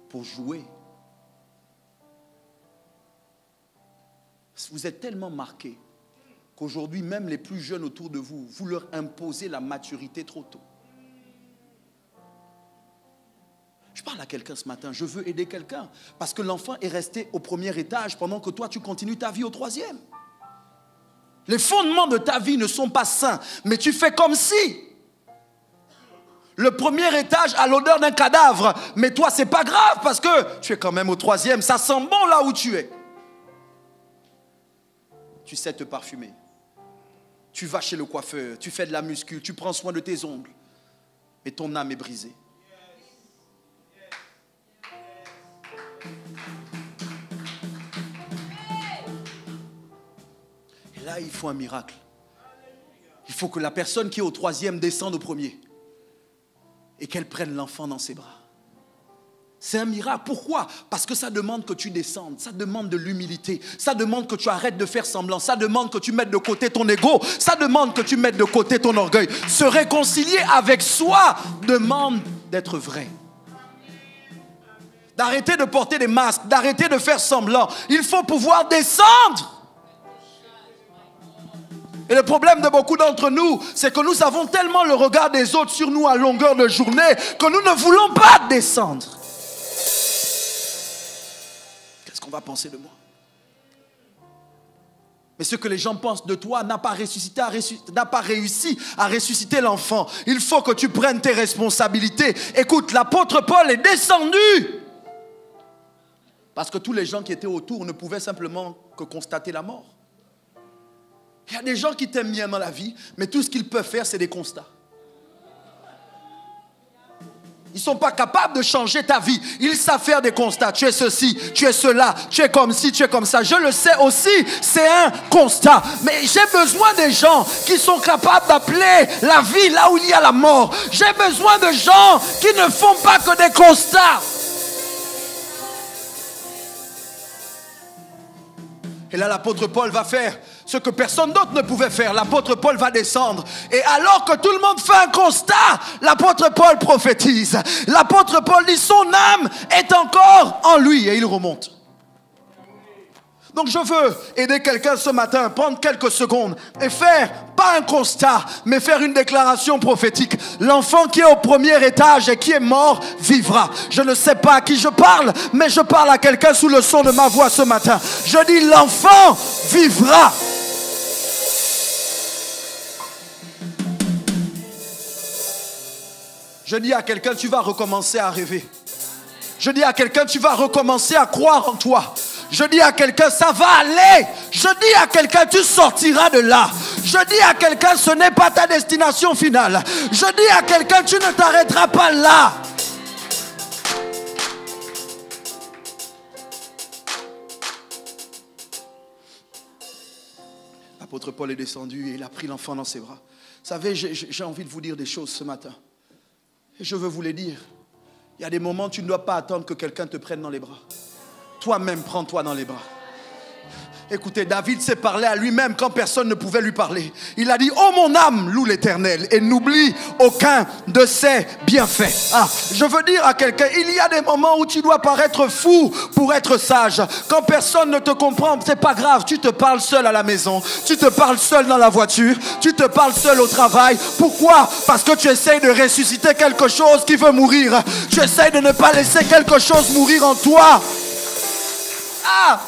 pour jouer. Vous êtes tellement marqués qu'aujourd'hui, même les plus jeunes autour de vous, vous leur imposez la maturité trop tôt. Je parle à quelqu'un ce matin, je veux aider quelqu'un parce que l'enfant est resté au 1er étage pendant que toi, tu continues ta vie au 3e. Les fondements de ta vie ne sont pas sains, mais tu fais comme si. Le 1er étage a l'odeur d'un cadavre, mais toi, c'est pas grave parce que tu es quand même au 3e, ça sent bon là où tu es. Tu sais te parfumer. Tu vas chez le coiffeur, tu fais de la muscu, tu prends soin de tes ongles. Mais ton âme est brisée. Et là, il faut un miracle. Il faut que la personne qui est au 3e descende au 1er. Et qu'elle prenne l'enfant dans ses bras. C'est un miracle. Pourquoi? Parce que ça demande que tu descendes. Ça demande de l'humilité. Ça demande que tu arrêtes de faire semblant. Ça demande que tu mettes de côté ton ego. Ça demande que tu mettes de côté ton orgueil. Se réconcilier avec soi demande d'être vrai. D'arrêter de porter des masques. D'arrêter de faire semblant. Il faut pouvoir descendre. Et le problème de beaucoup d'entre nous, c'est que nous avons tellement le regard des autres sur nous à longueur de journée que nous ne voulons pas descendre. Qu'est-ce qu'on va penser de moi? Mais ce que les gens pensent de toi n'a pas réussi à ressusciter l'enfant. Il faut que tu prennes tes responsabilités. Écoute, l'apôtre Paul est descendu. Parce que tous les gens qui étaient autour ne pouvaient simplement que constater la mort. Il y a des gens qui t'aiment bien dans la vie, mais tout ce qu'ils peuvent faire, c'est des constats. Ils ne sont pas capables de changer ta vie. Ils savent faire des constats. Tu es ceci, tu es cela, tu es comme ci, tu es comme ça. Je le sais aussi, c'est un constat. Mais j'ai besoin des gens qui sont capables d'appeler la vie là où il y a la mort. J'ai besoin de gens qui ne font pas que des constats. Et là, l'apôtre Paul va faire ce que personne d'autre ne pouvait faire. L'apôtre Paul va descendre. Et alors que tout le monde fait un constat, l'apôtre Paul prophétise. L'apôtre Paul dit, son âme est encore en lui. Et il remonte. Donc je veux aider quelqu'un ce matin, prendre quelques secondes et faire, pas un constat, mais faire une déclaration prophétique. L'enfant qui est au premier étage et qui est mort vivra. Je ne sais pas à qui je parle, mais je parle à quelqu'un sous le son de ma voix ce matin. Je dis, l'enfant vivra. Je dis à quelqu'un, tu vas recommencer à rêver. Je dis à quelqu'un, tu vas recommencer à croire en toi. Je dis à quelqu'un, ça va aller. Je dis à quelqu'un, tu sortiras de là. Je dis à quelqu'un, ce n'est pas ta destination finale. Je dis à quelqu'un, tu ne t'arrêteras pas là. L'apôtre Paul est descendu et il a pris l'enfant dans ses bras. Vous savez, j'ai envie de vous dire des choses ce matin. Et je veux vous les dire. Il y a des moments où tu ne dois pas attendre que quelqu'un te prenne dans les bras. Toi-même, prends-toi dans les bras. Écoutez, David s'est parlé à lui-même quand personne ne pouvait lui parler. Il a dit, oh mon âme, loue l'Éternel et n'oublie aucun de ses bienfaits. Ah, je veux dire à quelqu'un, il y a des moments où tu dois paraître fou pour être sage. Quand personne ne te comprend, c'est pas grave. Tu te parles seul à la maison. Tu te parles seul dans la voiture. Tu te parles seul au travail. Pourquoi? Parce que tu essayes de ressusciter quelque chose qui veut mourir. Tu essayes de ne pas laisser quelque chose mourir en toi. Ah!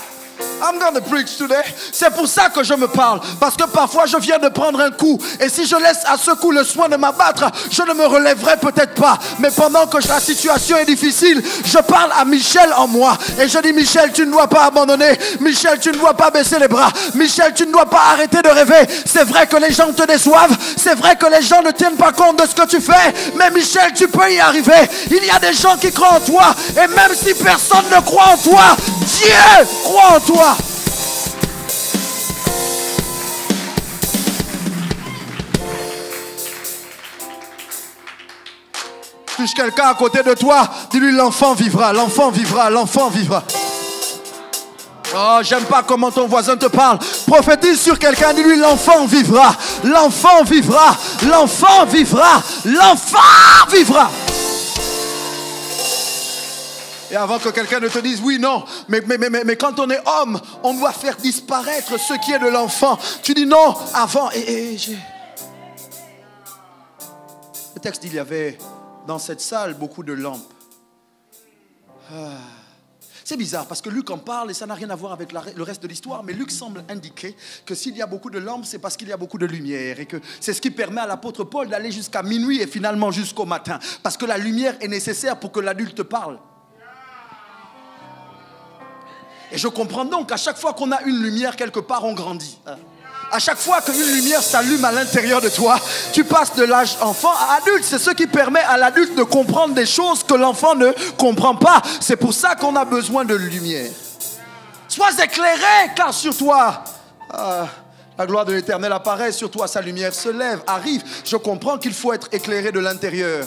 I'm gonna preach today. C'est pour ça que je me parle. Parce que parfois je viens de prendre un coup. Et si je laisse à ce coup le soin de m'abattre, je ne me relèverai peut-être pas. Mais pendant que la situation est difficile, je parle à Michel en moi. Et je dis, Michel, tu ne dois pas abandonner. Michel, tu ne dois pas baisser les bras. Michel, tu ne dois pas arrêter de rêver. C'est vrai que les gens te déçoivent. C'est vrai que les gens ne tiennent pas compte de ce que tu fais. Mais Michel, tu peux y arriver. Il y a des gens qui croient en toi. Et même si personne ne croit en toi, Dieu croit en toi. Touche quelqu'un à côté de toi, dis-lui, l'enfant vivra, l'enfant vivra, l'enfant vivra. Oh, j'aime pas comment ton voisin te parle. Prophétise sur quelqu'un, dis-lui, l'enfant vivra, l'enfant vivra, l'enfant vivra, l'enfant vivra. Et avant que quelqu'un ne te dise oui, non, mais quand on est homme, on doit faire disparaître ce qui est de l'enfant. Tu dis non, avant. Le texte dit, il y avait dans cette salle beaucoup de lampes. C'est bizarre parce que Luc en parle et ça n'a rien à voir avec le reste de l'histoire, mais Luc semble indiquer que s'il y a beaucoup de lampes, c'est parce qu'il y a beaucoup de lumière et que c'est ce qui permet à l'apôtre Paul d'aller jusqu'à minuit et finalement jusqu'au matin. Parce que la lumière est nécessaire pour que l'adulte parle. Et je comprends donc qu'à chaque fois qu'on a une lumière quelque part, on grandit. À chaque fois qu'une lumière s'allume à l'intérieur de toi, tu passes de l'âge enfant à adulte. C'est ce qui permet à l'adulte de comprendre des choses que l'enfant ne comprend pas. C'est pour ça qu'on a besoin de lumière. Sois éclairé, car sur toi, la gloire de l'Éternel apparaît. Sur toi, sa lumière se lève, arrive. Je comprends qu'il faut être éclairé de l'intérieur.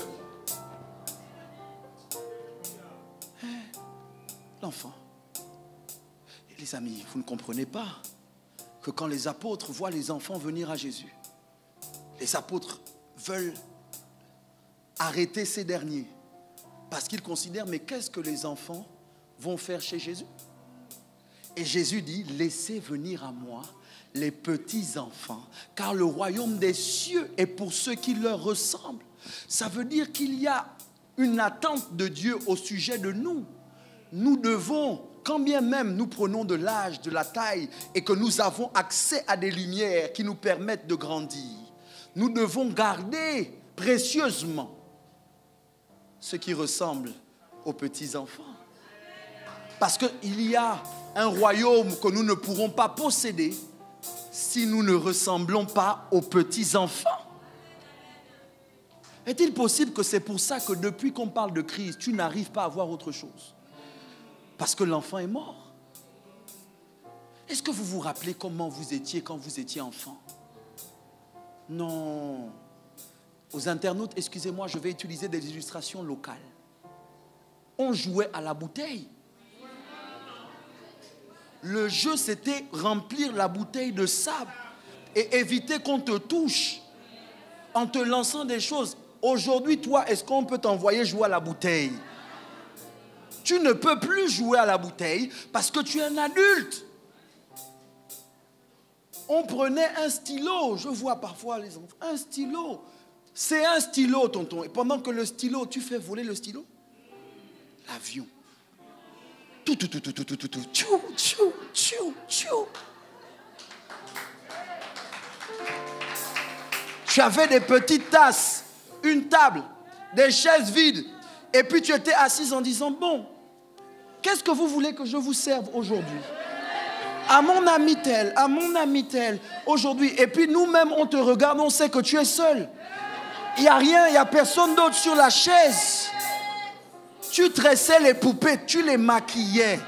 L'enfant. Les amis, vous ne comprenez pas que quand les apôtres voient les enfants venir à Jésus, les apôtres veulent arrêter ces derniers parce qu'ils considèrent, mais qu'est-ce que les enfants vont faire chez Jésus? Et Jésus dit, laissez venir à moi les petits enfants, car le royaume des cieux est pour ceux qui leur ressemblent. Ça veut dire qu'il y a une attente de Dieu au sujet de nous. Nous devons, quand bien même nous prenons de l'âge, de la taille et que nous avons accès à des lumières qui nous permettent de grandir, nous devons garder précieusement ce qui ressemble aux petits-enfants. Parce qu'il y a un royaume que nous ne pourrons pas posséder si nous ne ressemblons pas aux petits-enfants. Est-il possible que c'est pour ça que depuis qu'on parle de crise, tu n'arrives pas à voir autre chose? Parce que l'enfant est mort. Est-ce que vous vous rappelez comment vous étiez quand vous étiez enfant? Non. Aux internautes, excusez-moi, je vais utiliser des illustrations locales. On jouait à la bouteille. Le jeu, c'était remplir la bouteille de sable et éviter qu'on te touche en te lançant des choses. Aujourd'hui, toi, est-ce qu'on peut t'envoyer jouer à la bouteille? Tu ne peux plus jouer à la bouteille parce que tu es un adulte. On prenait un stylo, je vois parfois les enfants, un stylo. C'est un stylo, tonton. Et pendant que le stylo, tu fais voler le stylo, l'avion. Tout, tchou, tchou, tchou, tchou. Tu avais des petites tasses, une table, des chaises vides. Et puis tu étais assise en disant, bon, qu'est-ce que vous voulez que je vous serve aujourd'hui? À mon ami tel, aujourd'hui. Et puis nous-mêmes, on te regarde, on sait que tu es seul. Il n'y a rien, il n'y a personne d'autre sur la chaise. Tu tressais les poupées, tu les maquillais.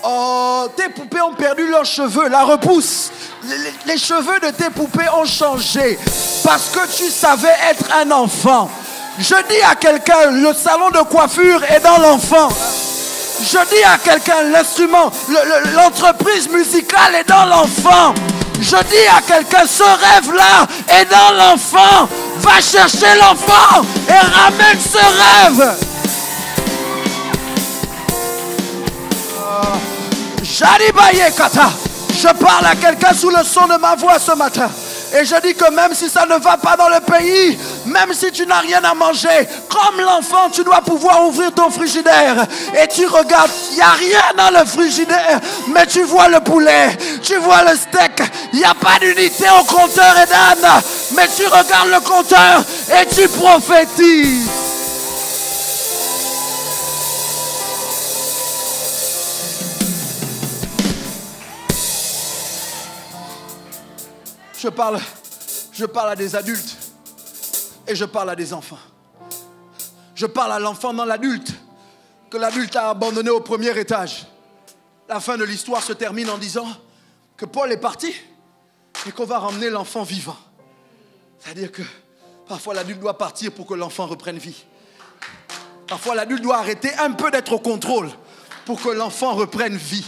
Oh, tes poupées ont perdu leurs cheveux, la repousse. Les cheveux de tes poupées ont changé parce que tu savais être un enfant. Je dis à quelqu'un, le salon de coiffure est dans l'enfant. Je dis à quelqu'un, l'instrument, l'entreprise musicale est dans l'enfant. Je dis à quelqu'un, ce rêve-là est dans l'enfant. Va chercher l'enfant et ramène ce rêve. Jalibaye Kata. Je parle à quelqu'un sous le son de ma voix ce matin. Et je dis que même si ça ne va pas dans le pays, même si tu n'as rien à manger, comme l'enfant, tu dois pouvoir ouvrir ton frigidaire. Et tu regardes, il n'y a rien dans le frigidaire, mais tu vois le poulet, tu vois le steak. Il n'y a pas d'unité au compteur, Edan, mais tu regardes le compteur et tu prophétises. Je parle à des adultes et je parle à des enfants. Je parle à l'enfant dans l'adulte, que l'adulte a abandonné au premier étage. La fin de l'histoire se termine en disant que Paul est parti et qu'on va ramener l'enfant vivant. C'est-à-dire que parfois l'adulte doit partir pour que l'enfant reprenne vie. Parfois l'adulte doit arrêter un peu d'être au contrôle pour que l'enfant reprenne vie.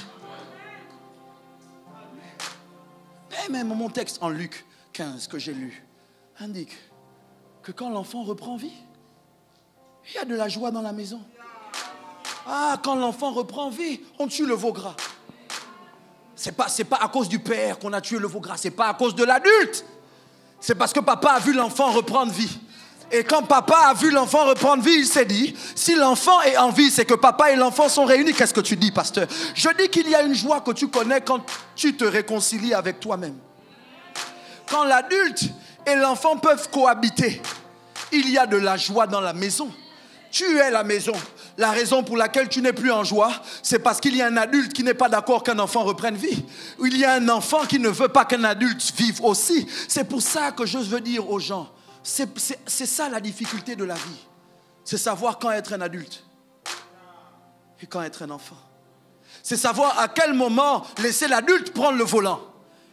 Même mon texte en Luc 15 que j'ai lu indique que quand l'enfant reprend vie, il y a de la joie dans la maison. Ah, quand l'enfant reprend vie, on tue le veau gras. C'est pas à cause du père qu'on a tué le veau gras, c'est pas à cause de l'adulte. C'est parce que papa a vu l'enfant reprendre vie. Et quand papa a vu l'enfant reprendre vie, il s'est dit, si l'enfant est en vie, c'est que papa et l'enfant sont réunis. Qu'est-ce que tu dis, pasteur? Je dis qu'il y a une joie que tu connais quand tu te réconcilies avec toi-même. Quand l'adulte et l'enfant peuvent cohabiter, il y a de la joie dans la maison. Tu es la maison. La raison pour laquelle tu n'es plus en joie, c'est parce qu'il y a un adulte qui n'est pas d'accord qu'un enfant reprenne vie. Ou il y a un enfant qui ne veut pas qu'un adulte vive aussi. C'est pour ça que je veux dire aux gens, c'est ça la difficulté de la vie. C'est savoir quand être un adulte et quand être un enfant. C'est savoir à quel moment laisser l'adulte prendre le volant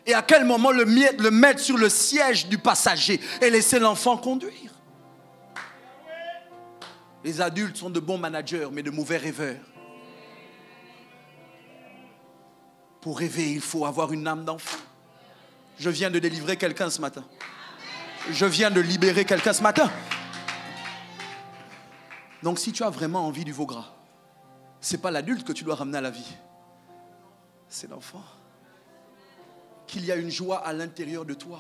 et à quel moment le mettre sur le siège du passager et laisser l'enfant conduire. Les adultes sont de bons managers mais de mauvais rêveurs. Pour rêver, il faut avoir une âme d'enfant. Je viens de délivrer quelqu'un ce matin. Je viens de libérer quelqu'un ce matin. Donc si tu as vraiment envie du veau gras, ce n'est pas l'adulte que tu dois ramener à la vie. C'est l'enfant. Qu'il y a une joie à l'intérieur de toi.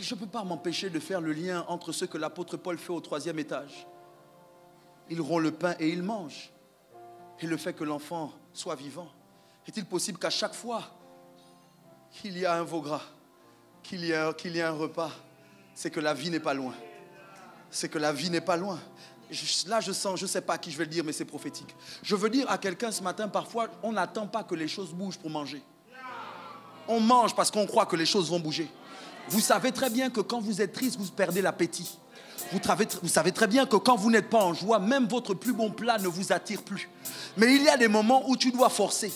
Et je ne peux pas m'empêcher de faire le lien entre ce que l'apôtre Paul fait au 3e étage. Ils rompt le pain et ils mangent. Et le fait que l'enfant soit vivant. Est-il possible qu'à chaque fois qu'il y a un veau gras, qu'il y a un repas, c'est que la vie n'est pas loin. C'est que la vie n'est pas loin. Là, je sens, je ne sais pas à qui je vais le dire, mais c'est prophétique. Je veux dire à quelqu'un ce matin, parfois, on n'attend pas que les choses bougent pour manger. On mange parce qu'on croit que les choses vont bouger. Vous savez très bien que quand vous êtes triste, vous perdez l'appétit. Vous savez très bien que quand vous n'êtes pas en joie, même votre plus bon plat ne vous attire plus. Mais il y a des moments où tu dois forcer.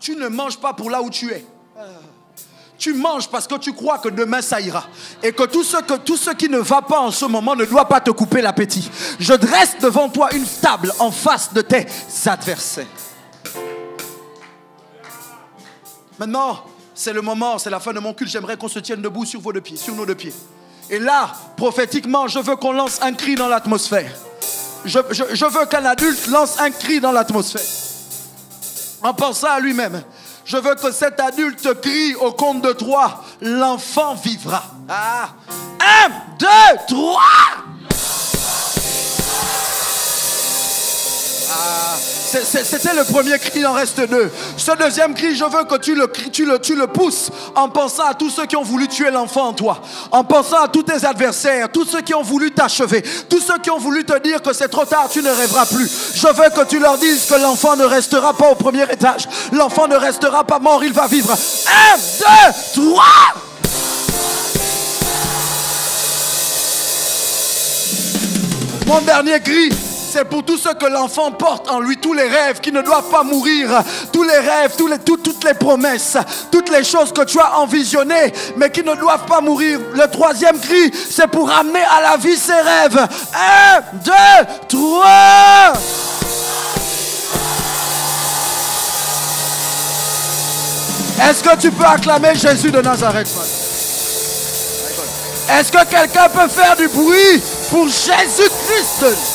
Tu ne manges pas pour là où tu es. Tu manges parce que tu crois que demain ça ira. Et que tout ce qui ne va pas en ce moment ne doit pas te couper l'appétit. Je dresse devant toi une table en face de tes adversaires. Maintenant, c'est le moment, c'est la fin de mon culte. J'aimerais qu'on se tienne debout sur nos deux pieds. Et là, prophétiquement, je veux qu'on lance un cri dans l'atmosphère. Je veux qu'un adulte lance un cri dans l'atmosphère. En pensant à lui-même. Je veux que cet adulte crie au compte de 3. L'enfant vivra. 1, 2, 3. C'était le premier cri, il en reste 2. Ce deuxième cri, je veux que tu le pousses en pensant à tous ceux qui ont voulu tuer l'enfant en toi. En pensant à tous tes adversaires, tous ceux qui ont voulu t'achever, tous ceux qui ont voulu te dire que c'est trop tard, tu ne rêveras plus. Je veux que tu leur dises que l'enfant ne restera pas au premier étage. L'enfant ne restera pas mort, il va vivre. 1, 2, 3. Mon dernier cri, c'est pour tout ce que l'enfant porte en lui, tous les rêves qui ne doivent pas mourir, tous les rêves, toutes les promesses, toutes les choses que tu as envisionnées, mais qui ne doivent pas mourir. Le troisième cri, c'est pour amener à la vie ses rêves. 1, 2, 3. Est-ce que tu peux acclamer Jésus de Nazareth? Est-ce que quelqu'un peut faire du bruit pour Jésus-Christ?